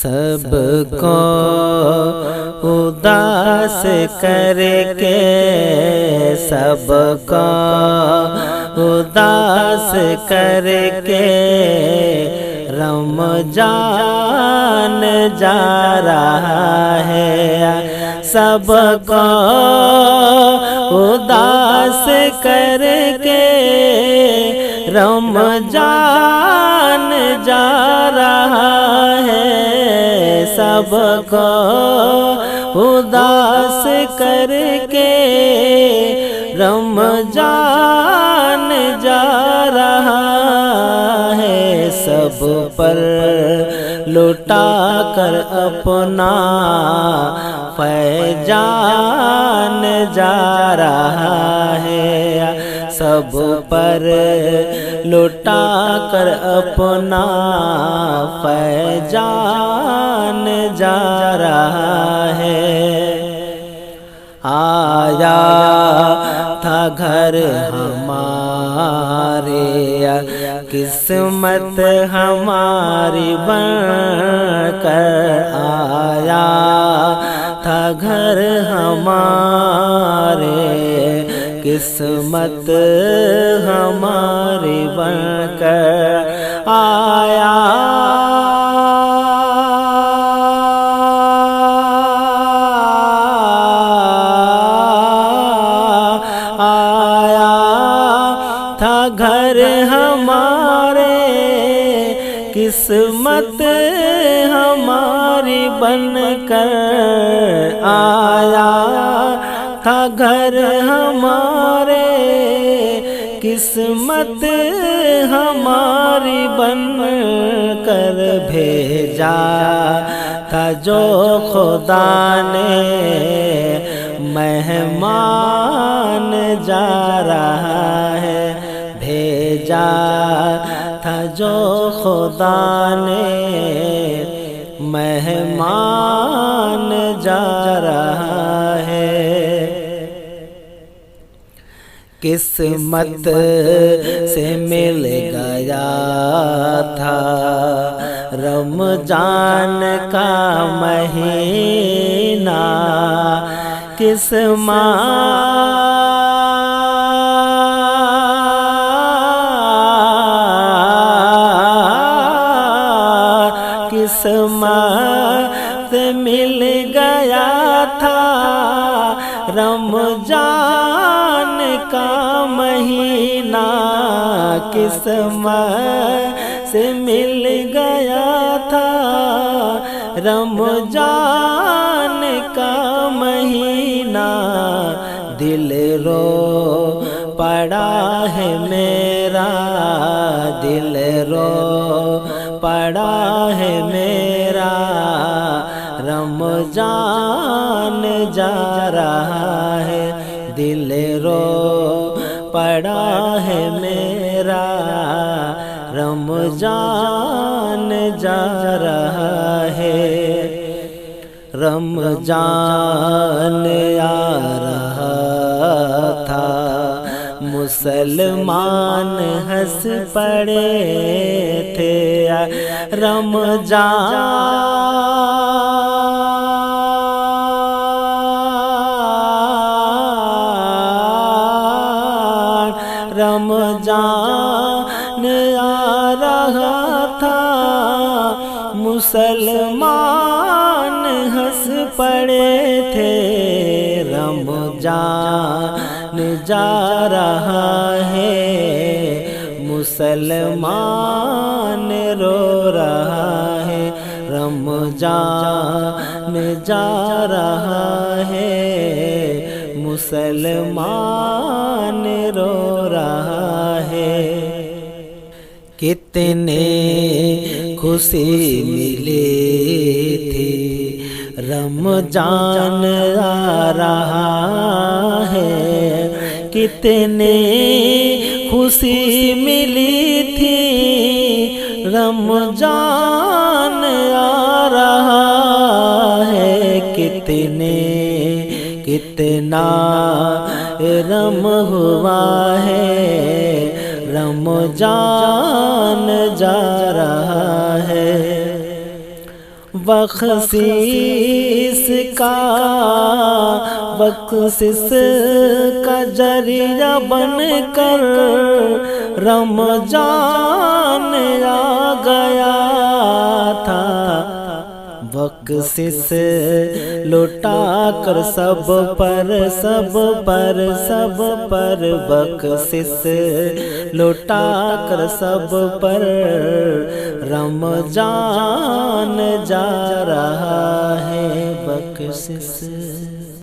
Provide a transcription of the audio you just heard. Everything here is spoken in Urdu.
سب کو اداس کر کے، سب کو اداس کر کے رمضان جا رہا ہے، سب کو اداس کر کے رمضان جا رہا ہے، سب کو اداس کر کے رمضان جا رہا ہے، سب پر لٹا کر اپنا فیضان جا رہا ہے، سب پر لٹا کر اپنا فیضان جا رہا ہے۔ آیا تھا گھر ہمارے، قسمت ہماری بن کر آیا تھا گھر ہمارے، قسمت ہماری بن کر آیا، آیا تھا گھر ہمارے، قسمت ہماری بن کر آیا تھا گھر ہمارے، قسمت ہماری بن کر بھیجا تھا جو خدا نے، مہمان جا رہا ہے، بھیجا تھا جو خدا نے، مہمان جا رہا ہے۔ قسمت سے مل گیا تھا رمضان کا مہینہ، قسمت مل گیا تھا رمضان کا مہینہ، قسمت سے مل گیا تھا رمضان کا مہینہ، دل رو پڑا ہے میرا، دل رو پڑا ہے میرا، رمضان جا رہا ہے، دل رو پڑا ہے میرا، رمضان جا رہا ہے، رمضان آ رہا تھا، مسلمان ہنس پڑے تھے، رمضان آ رہا تھا، مسلمان ہنس پڑے تھے، رمضان جا رہا ہے، مسلمان رو رہا ہے، رمضان جا رہا ہے، مسلمان رو رہا ہے۔ کتنے خوشی ملی تھی، رمضان آ رہا ہے، کتنے خوشی ملی تھی، رمضان آ رہا ہے، کتنا رم ہوا ہے، رمضان جا رہا ہے، بخشش کا ذریعہ بن کر رمضان آ گیا تھا، بخشش لوٹا کر سب پر بخشش لوٹا کر سب پر رمضان جا رہا ہے بخشش